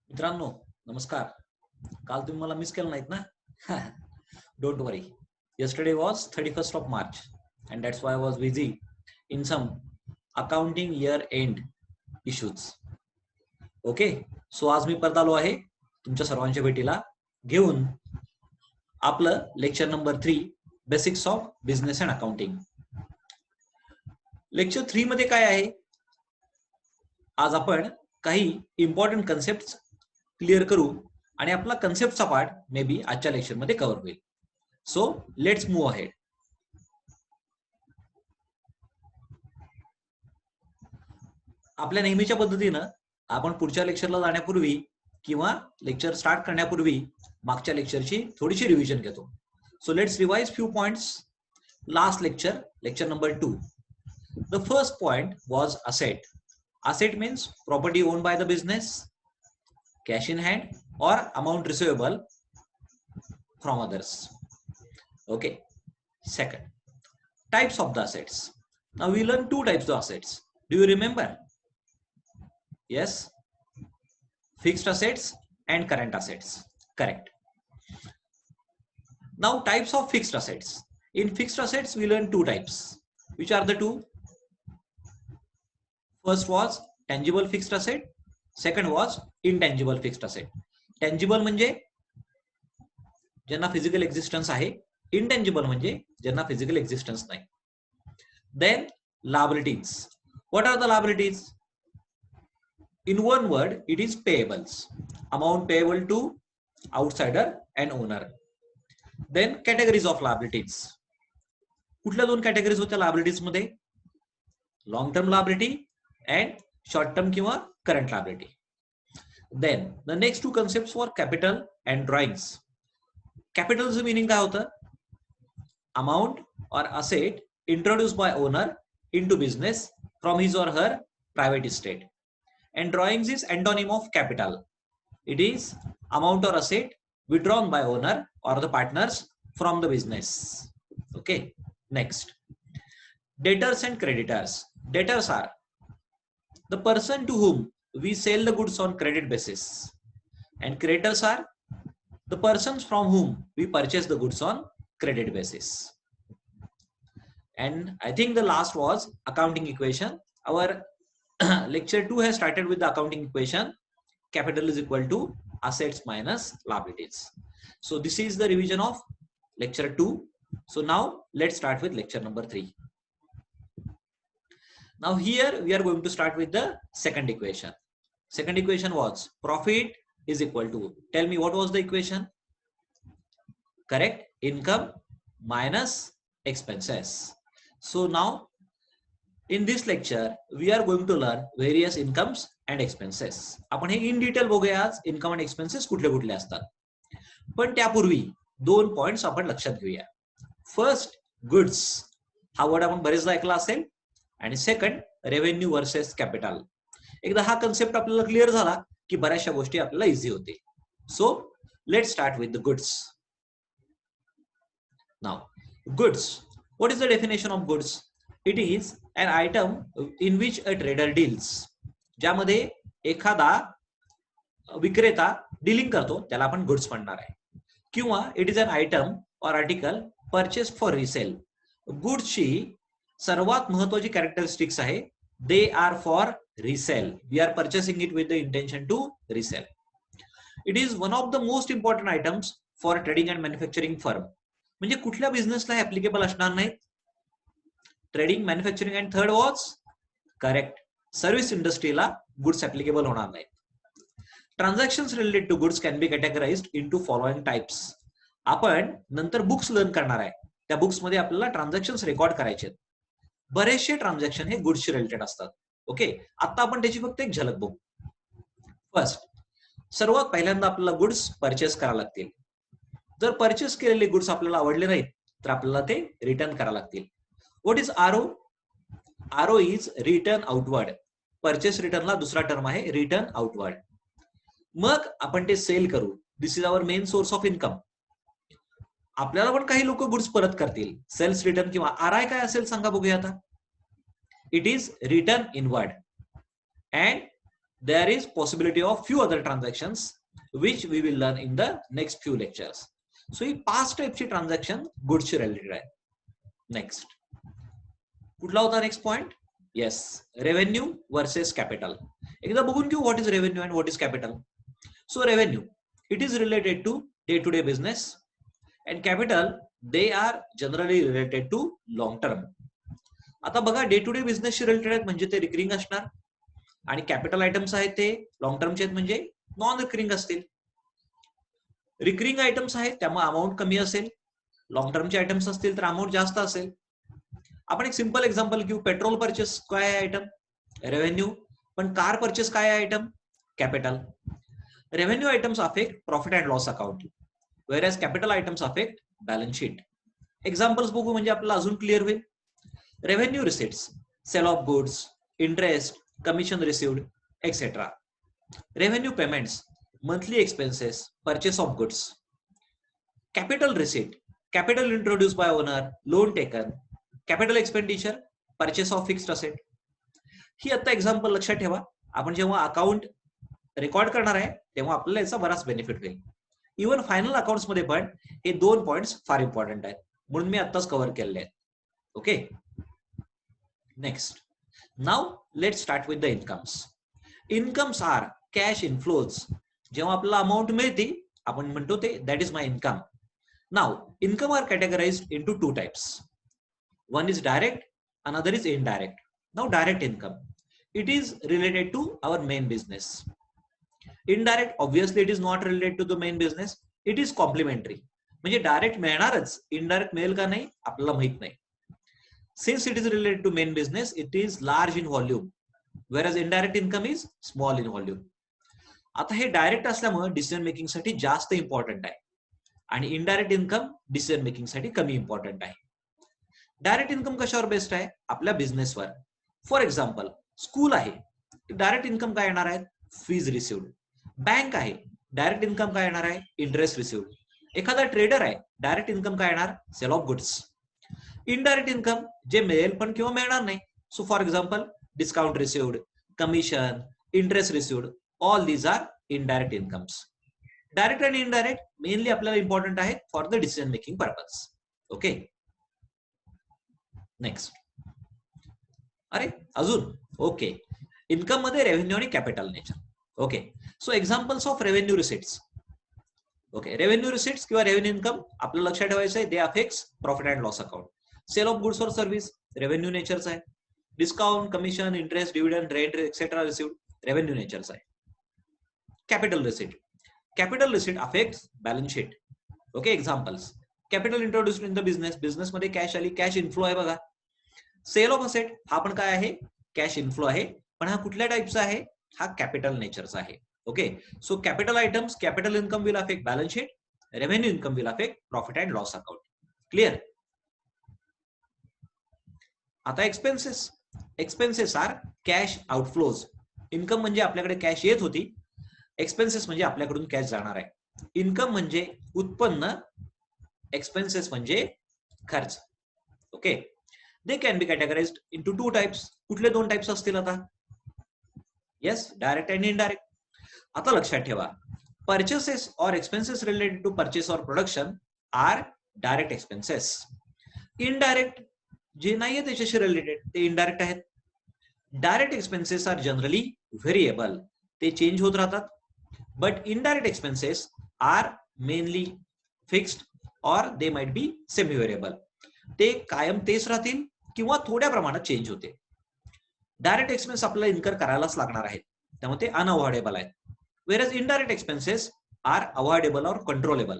मित्रांनो नमस्कार. काल तुम्ही मला मिस केलं नाहीत ना? Don't worry. Yesterday was 31st of March and that's why I was busy in some accounting year end issues. Okay, so आज मी परत आलो आहे तुमच्या सर्वांच्या भेटीला घेऊन आपलं lecture number 3 basics of business and accounting. Lecture 3 मध्ये काय आहे? आज आपण काही इम्पॉर्टंट कन्सेप्ट क्लिअर करू आणि आपला कन्सेप्टचा पार्ट मे बी आजच्या लेक्चर मध्ये कव्हर होईल. So let's move ahead. आपल्या नेहमीच्या पद्धतीनं आपण पुढच्या लेक्चरला जाण्यापूर्वी किंवा लेक्चर स्टार्ट करण्यापूर्वी मागच्या लेक्चरची थोडीशी रिव्हिजन घेतो. So let's revise few points. Last lecture number 2. The first point was asset. Asset means property owned by the business, cash in hand or amount receivable from others. Okay. Second, types of the assets. Now we learn two types of assets. Do you remember? Yes. Fixed assets and current assets. Correct. Now types of fixed assets. In fixed assets we learn two types. Which are the two? First was tangible fixed asset, second was intangible fixed asset. Tangible म्हणजे ज्यांना physical existence आहे, intangible म्हणजे ज्यांना physical existence नाही. Then liabilities. What are the liabilities? In one word, it is payables. Amount payable to outsider and owner. Then categories of liabilities. कुठल्या दोन categories होत्या liabilities मध्ये? Long term liability and short term किंवा current liability. Then the next two concepts were capital and drawings. Capital's meaning काय होतं? Amount or asset introduced by owner into business from his or her private estate. And drawings is antonym of capital. It is amount or asset withdrawn by owner or the partners from the business. Okay. Next, debtors and creditors. Debtors are the person to whom we sell the goods on credit basis, and creditors are the persons from whom we purchase the goods on credit basis. And I think the last was accounting equation. Our lecture 2 has started with the accounting equation. Capital is equal to assets minus liabilities. So this is the revision of lecture 2. So now let's start with lecture number 3. Now here we are going to start with the second equation. Second equation was profit is equal to, tell me what was the equation? Correct, income minus expenses. So now in this lecture we are going to learn various incomes and expenses. आपण हे in detail बघूया आज income and expenses कुठले कुठले असतात. पण त्यापूर्वी दोन पॉइंट्स आपण लक्षात घेऊया. First, goods. हा वर्ड आपण बरेचदा ऐकला असेल. आणि सेकंड, रेव्हेन्यू वर्सेस कॅपिटल. एकदा हा कन्सेप्ट आपल्याला क्लिअर झाला की बऱ्याचशा गोष्टी आपल्याला इझी होते. So let start with the goods. Now goods, what is the definition of goods? It is an item in which a trader deals. ज्यामध्ये एखादा विक्रेता डीलिंग करतो त्याला आपण गुड्स म्हणणार आहे. किंवा it is an item or article purchase for resale. गुड्सची सर्वात महत्वाची कॅरेक्टरिस्टिक्स आहे, they are for resale. We are purchasing it with the intention to resale. It is one of the most important items for trading and manufacturing firm. म्हणजे कुठल्या बिझनेसला applicable असणार नाहीत? Trading, manufacturing and third was correct, service इंडस्ट्रीला goods applicable होणार नाहीत. Transactions related to goods can be categorized into following types. आपण नंतर बुक्स लर्न करणार आहे. त्या बुक्स मध्ये आपल्याला ट्रान्झॅक्शन्स रेकॉर्ड करायचे आहेत. बरेचसे ट्रान्झॅक्शन हे गुड्सशी रिलेटेड असतात. ओके, आता आपण त्याची फक्त एक झलक बघू. फर्स्ट, सर्वात पहिल्यांदा आपल्याला गुड्स परचेस करावे लागतील. जर परचेस केलेले गुड्स आपल्याला आवडले नाहीत तर आपल्याला ते रिटर्न करावे लागतील. What is RO? RO is return outward. Purchase रिटर्नला दुसरा टर्म आहे रिटर्न आउटवर्ड. मग आपण ते सेल करू. This is our main source of income. आपल्याला पण काही लोक गुड्स परत करतील. सेल्स रिटर्न किंवा आरआय काय असेल सांगा बघूया आता. It is return inward. And there is possibility of few other transactions which we will learn in the next few lectures. So ही 5 टाइपची ट्रान्झॅक्शन गुड्सची रिलेटेड आहे. नेक्स्ट कुठला होता next point? Yes, revenue versus capital. एकदा बघून घेऊ what is revenue and what is capital. So revenue it is related to day to day business and capital they are generally related to long term. आता बघा, day to day बिझनेसशी related आहेत म्हणजे ते recurring असणार, आणि capital items आहेत ते लॉंग टर्मचे आहेत म्हणजे नॉन रिकरिंग असतील. रिकरिंग आयटम्स आहेत त्यामुळे अमाऊंट कमी असेल, लॉंग टर्मचे आयटम्स असतील तर अमाऊंट जास्त असेल. आपण एक सिंपल एक्झाम्पल घेऊ. पेट्रोल परचेस काय आहे आयटम? रेव्हेन्यू. पण कार परचेस काय आहे item? Capital. Revenue items affect profit and loss account, whereas capital items affect balance sheet. Examples बघू म्हणजे आपल्याला अजून क्लिअर होईल. Revenue receipts, sale of goods, interest, commission received, etc. Revenue payments, monthly expenses, purchase of goods. Capital receipt, capital introduced by owner, loan taken. Capital expenditure, purchase of fixed asset. ही आता example लक्षात ठेवा. आपण जेव्हा account record करणार आहे तेव्हा आपल्याला याचा बराच बेनिफिट होईल. इव्हन फायनल अकाउंट्स मध्ये पण हे 2 पॉइंट्स फार इम्पॉर्टंट आहेत, म्हणून मी आताच कव्हर केलेले आहेत. Okay, next. Now let's start with the incomes. Incomes are cash inflows. जेव्हा आपल्याला अमाऊंट मिळते आपण म्हणतो ते that is my income. Now income are categorized into 2 types. One is direct, another is indirect. Now direct income, it is related to our main business. Indirect obviously it is not related to the main business, it is complementary. म्हणजे direct मिळणारच, indirect मिळेल का नाही आपल्याला माहित नाही. Since it is related to main business, it is large in volume, whereas indirect income is small in volume. आता हे direct असल्यामुळे डिसिजन मेकिंग साठी जास्त इम्पॉर्टंट आहे आणि इनडायरेक्ट इन्कम डिसिजन मेकिंग साठी कमी इम्पॉर्टंट आहे. डायरेक्ट इन्कम कशावर बेस्ड आहे? आपल्या बिझनेसवर. फॉर एक्झाम्पल स्कूल आहे, डायरेक्ट इन्कम काय येणार आहे? Fees received. बँक आहे, डायरेक्ट इन्कम काय येणार आहे? Interest received. एखादा ट्रेडर आहे, डायरेक्ट इन्कम काय येणार? Sale of goods. Indirect income जे मिळेल पण किंवा मिळणार नाही. So for example discount received, commission, interest received, all these are indirect incomes. Direct आणि इनडायरेक्ट मेनली आपल्याला इम्पॉर्टंट आहे for the decision making purpose. Okay, next. अरे अजून ओके, इन्कम मध्ये रेव्हेन्यू आणि capital nature. Okay, so examples of revenue receipts. Okay, revenue receipts किंवा revenue income आपल्याला लक्षात ठेवायचं आहे, they affects profit and loss account. Sale of goods or service revenue नेचरचा आहे. Discount, commission, interest, dividend, rent etcetera received revenue नेचरचा आहे. Capital receipt, capital receipt affects balance sheet. Okay, examples capital introduced in the business, business मध्ये cash आली, cash inflow आहे बघा. Sale of asset हा पण काय आहे? कॅश इन्फ्लो आहे, पण हा कुठल्या टाइपचा आहे? हा कॅपिटल नेचरचा आहे. Okay, so capital items, capital income will affect balance sheet, revenue income will affect profit and loss account. Clear? आता expenses, expenses are cash outflows. Income म्हणजे आपल्याकडे कॅश येत होती, एक्सपेन्सेस म्हणजे आपल्याकडून कॅश जाणार आहे. इन्कम म्हणजे उत्पन्न, एक्सपेन्सेस म्हणजे खर्च. Okay, they can be categorized into 2 types. कुठले 2 टाइप्स असतील आता? येस, डायरेक्ट आणि इनडायरेक्ट. आता लक्षात ठेवा, purchases or expenses related to purchase or production are direct expenses. Indirect जे नाहीये त्याच्याशी रिलेटेड ते इनडायरेक्ट आहेत. Direct expenses are generally variable, ते चेंज होत राहतात. But indirect expenses are mainly fixed or they might be semi variable. ते कायम तेच राहतील किंवा थोड्या प्रमाणात चेंज होते. डायरेक्ट एक्सपेन्स आपल्याला इन्कर करायलाच लागणार आहेत, त्यामुळे ते अनअवॉइडेबल आहेत. Whereas indirect expenses are avoidable और कंट्रोलेबल.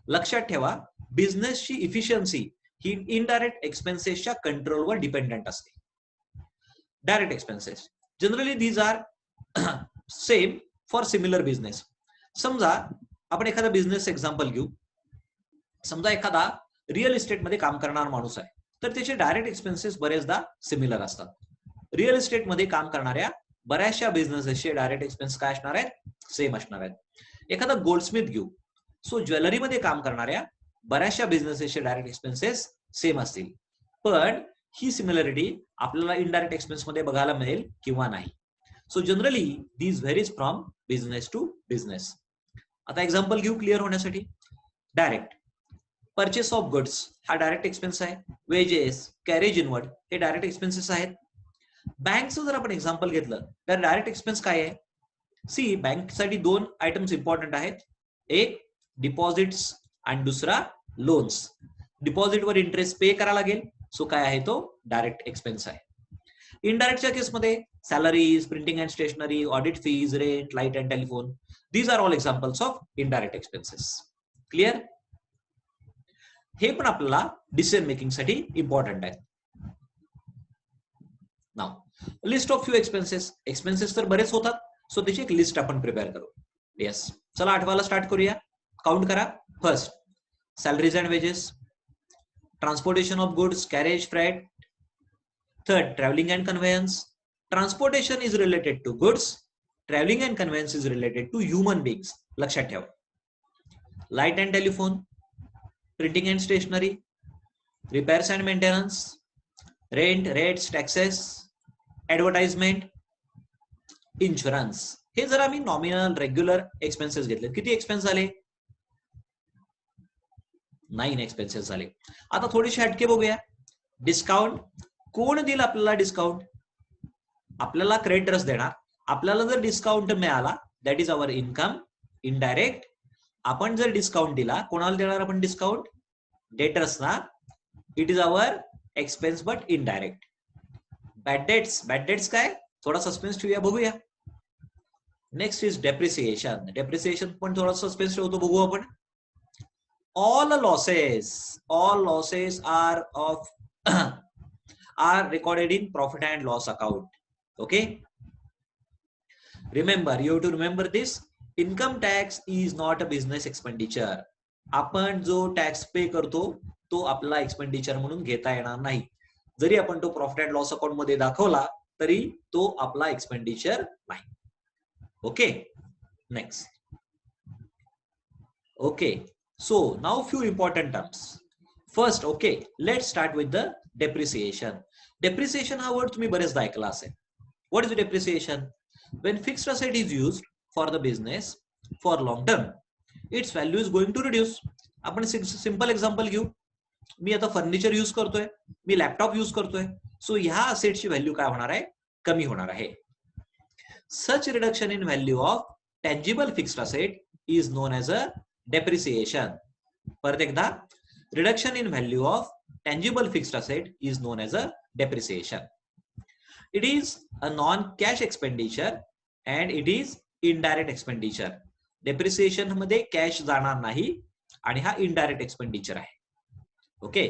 लक्षात ठेवा, बिझनेसची इफिशियन्सी ही इनडायरेक्ट एक्सपेन्सेसच्या कंट्रोलवर डिपेंडंट असते. Direct expenses generally these are same for similar business. समजा आपण एखादा बिझनेस एक्झाम्पल घेऊ. समजा एखादा रिअल इस्टेट मध्ये काम करणारा माणूस आहे, तर त्याचे डायरेक्ट एक्सपेन्सेस बरेचदा सिमिलर असतात. रिअल इस्टेट मध्ये काम करणाऱ्या बऱ्याचशा बिझनेसेसचे डायरेक्ट एक्सपेन्स काय असणार आहेत? सेम असणार आहेत. एखादा गोल्डस्मिथ घेऊ. सो ज्वेलरीमध्ये काम करणाऱ्या बऱ्याचशा बिझनेसेसचे डायरेक्ट एक्सपेन्सेस सेम असतील, पण ही सिमिलरिटी आपल्याला इनडायरेक्ट एक्सपेन्स मध्ये बघायला मिळेल किंवा नाही. So generally these varies from business to business. आता एक्झाम्पल घेऊ क्लिअर होण्यासाठी. डायरेक्ट परचेस ऑफ गुड्स हा डायरेक्ट एक्सपेन्स आहे. वेजेस, कॅरेज इनवर्ड हे डायरेक्ट एक्सपेन्सेस आहेत. बँकचं जर आपण एक्झाम्पल घेतलं तर डायरेक्ट एक्सपेन्स काय आहे? सी, बँकसाठी दोन आयटम्स इम्पॉर्टंट आहेत. एक डिपॉझिट्स आणि दुसरा लोन्स. डिपॉझिटवर इंटरेस्ट पे करायला लागेल, सो काय आहे तो डायरेक्ट एक्सपेन्स आहे. इनडायरेक्टच्या केसमध्ये salaries, printing and stationery, audit fees, rent, light and telephone, these are all examples of indirect expenses. Clear? हे पण आपल्याला डिसिजन मेकिंग साठी इम्पॉर्टंट आहे. Now list of few expenses. Expenses तर बरेच होतात, सो त्याची एक लिस्ट आपण प्रिपेअर करू. येस, चला आठवायला स्टार्ट करूया. काउंट करा. First, salaries and wages. Transportation of goods, carriage, freight. Third, travelling and conveyance. Transportation is related to goods, travelling and conveyance is related to human beings. लक्षात ठेवा. Light and telephone, printing and stationery, repairs and maintenance, rent, rates, taxes, advertisement, insurance. हे जर आम्ही nominal regular expenses घेतले, किती expense झाले? 9 expenses झाले. आता थोडेसे हटके बघूया. डिस्काउंट. कोण देईल आपल्याला डिस्काउंट? आपल्याला क्रेडिटर्स देणार. आपल्याला जर डिस्काउंट मिळाला, that is our income. Indirect. आपण जर डिस्काउंट दिला, कोणाला देणार आपण डिस्काउंट? डेटर्सना. It is our expense but indirect. Bad debts. Bad debts काय? थोडा सस्पेन्स ठेवूया, बघूया. Next is depreciation. डेप्रिसिएशन पण थोडा सस्पेन्स ठेवतो, बघू आपण. all losses are recorded in profit and loss account. Okay, remember, you have to remember this. Income tax is not a business expenditure. आपण जो टॅक्स पे करतो तो आपला एक्सपेंडिचर म्हणून घेता येणार नाही. जरी आपण तो प्रॉफिट अँड लॉस अकाउंट मध्ये दाखवला तरी तो आपला एक्सपेंडिचर नाही. Okay, next. Okay, so now few important terms. First, okay, let's start with the depreciation. Depreciation हा word तुम्ही बरेचदा ऐकला असेल. What is depreciation? When fixed asset is used for the business for long term, its value is going to reduce. आपण simple example घेऊ. मी आता furniture use करतोय, मी laptop use करतोय, सो ह्या असेटची व्हॅल्यू काय होणार आहे? कमी होणार आहे. Such reduction in value of tangible fixed asset is known as a depreciation. परत एकदा, reduction in value of tangible fixed asset is known as a depreciation. It is a non-cash expenditure and it is indirect expenditure. Depreciation मध्ये cash जाणार नाही आणि हा indirect expenditure आहे. Okay,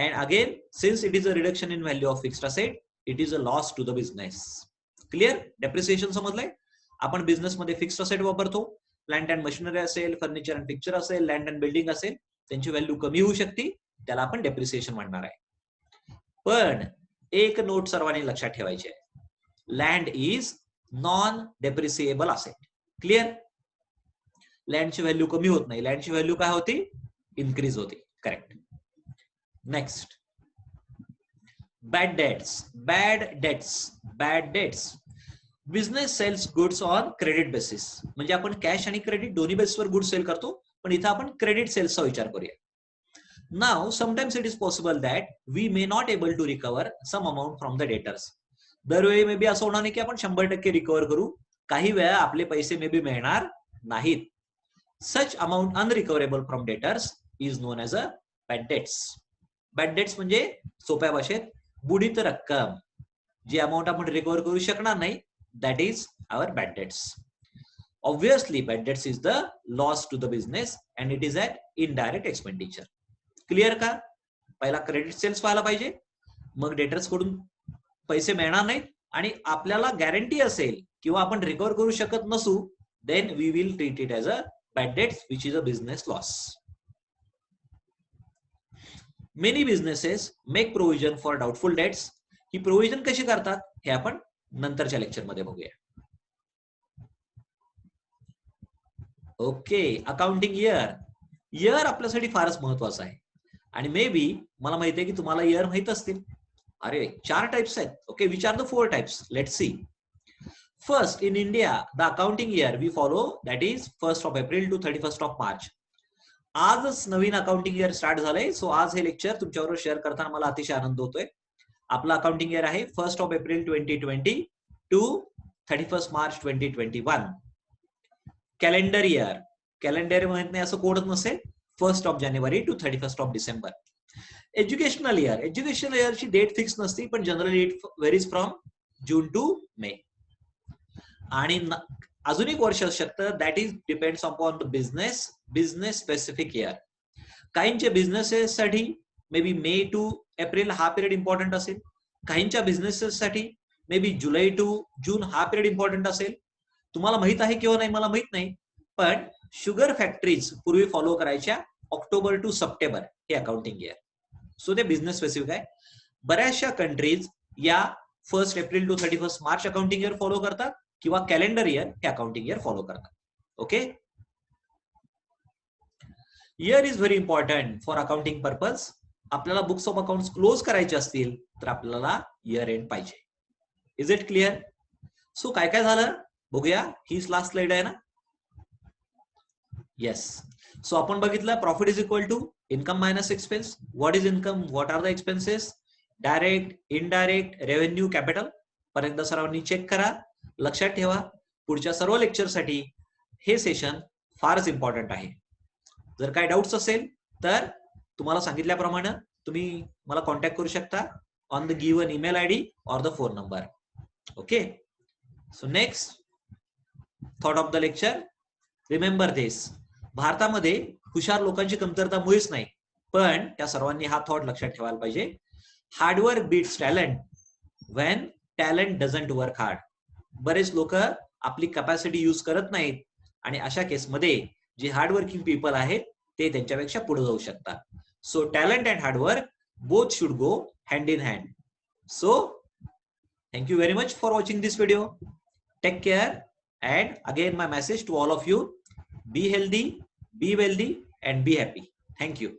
and again, since it is a reduction in value of fixed asset, it is a loss to the business. Clear? Depreciation समजलंय? आपण business मध्ये fixed asset वापरतो. Plant and machinery असेल, furniture and picture असेल, land and building असेल, त्यांची value कमी होऊ शकते, त्याला आपण डेप्रिसिएशन म्हणणार आहे. पण एक नोट सर्वांनी लक्षात ठेवायची आहे. Land is non depreciable asset. Clear? लँडची व्हॅल्यू कमी होत नाही, लँडची व्हॅल्यू काय होती? इन्क्रीज होती. Correct. Next, bad debts. Bad debts. Business sells goods on credit basis. म्हणजे आपण कॅश आणि क्रेडिट दोन्ही बेसवर गुड्स सेल करतो, पण इथं आपण क्रेडिट सेल्सचा विचार करूया. Now sometimes it is possible that we may not able to recover some amount from the debtors. दरवेळी मे बी असं होणार नाही की आपण 100% रिकवर करू. काही वेळा आपले पैसे मे बी मिळणार नाहीत. Such amount unrecoverable from debtors is known as a bad debts. Bad debts म्हणजे सोप्या भाषेत बुडीत रक्कम. जी अमाऊंट आपण रिकवर करू शकणार नाही, that is our bad debts. Obviously, bad debts is the loss to the business and it is an indirect expenditure. Clear का? पहिला क्रेडिट सेल्स व्हायला पाहिजे, मग डेटर्स कडून पैसे मिळणार नाहीत आणि आपल्याला गॅरंटी असेल किंवा आपण रिकवर करू शकत नसू, then we will treat it as a bad debts which is a business loss. Many businesses make provision for doubtful debts. He provision कशी करतात हे आपण नंतरच्या लेक्चर मध्ये बघूया. ओके, अकाउंटिंग इयर आपल्यासाठी फारच महत्वाचं आहे आणि मे बी मला माहिती आहे की तुम्हाला इयर माहित असतील. अरे 4 टाइप्स आहेत. Okay, which are the 4 types? Let's see. First, in India, the accounting year we follow, that is 1st of April to 31st of March. आजच नवीन अकाउंटिंग इयर स्टार्ट झालंय. सो आज हे लेक्चर तुमच्याबरोबर share करताना मला अतिशय आनंद होतोय. आपलं अकाउंटिंग इयर आहे 1st of April 2020 to 31st March 2021. Calendar year, calendar म्हणत नाही असं कोडच नसेल. 1st of January to 31st of December. Educational year, educational इयरची डेट फिक्स नसते, पण generally it varies from June to May. आणि अजून एक वर्ष असू शकतं, that is depends upon the business specific year. काहींच्या बिझनेसेस साठी maybe May to April हा पिरियड इम्पॉर्टंट असेल. काहींच्या बिझनेसेस साठी may be July to June हा पिरियड इम्पॉर्टंट असेल. तुम्हाला माहित आहे किंवा नाही मला माहित नाही, पण शुगर फॅक्टरीज पूर्वी फॉलो करायच्या ऑक्टोबर टू सप्टेंबर हे अकाउंटिंग इयर. सो ते बिझनेस स्पेसिफिक आहे. बऱ्याचशा कंट्रीज या 1st April to 31st March accounting year follow करतात किंवा कॅलेंडर इयर हे अकाउंटिंग इयर फॉलो करतात. Okay, year is very important for accounting purpose. आपल्याला बुक्स ऑफ अकाउंट्स क्लोज करायचे असतील तर आपल्याला इयर एंड पाहिजे. Is it clear? सो काय काय झालं बघूया. ही लास्ट स्लाइड आहे ना. येस. सो आपण बघितलं profit is equal to income minus expense. What is income, what are the expenses, direct, indirect, revenue, capital. पर्यंत सरांनी चेक करा. लक्षात ठेवा, पुढच्या सर्व लेक्चरसाठी हे सेशन फारच इम्पॉर्टंट आहे. जर काय डाऊट्स असेल तर तुम्हाला सांगितल्याप्रमाणे तुम्ही मला कॉन्टॅक्ट करू शकता on the given email ID or the phone number. Okay, so next thought of the lecture. Remember this, भारतामध्ये हुशार लोकांची कमतरता मुळीच नाही, पण त्या सर्वांनी हा थॉट लक्षात ठेवायला पाहिजे. Hard work beats talent when talent doesn't work hard. बरेच लोक आपली कॅपॅसिटी यूज करत नाहीत आणि अशा केसमध्ये जे हार्डवर्किंग पीपल आहेत ते त्यांच्यापेक्षा पुढे जाऊ शकतात. So talent and hard work both should go hand in hand. So thank you very much for watching this video. Take care and again my message to all of you, be healthy, be wealthy and be happy. Thank you.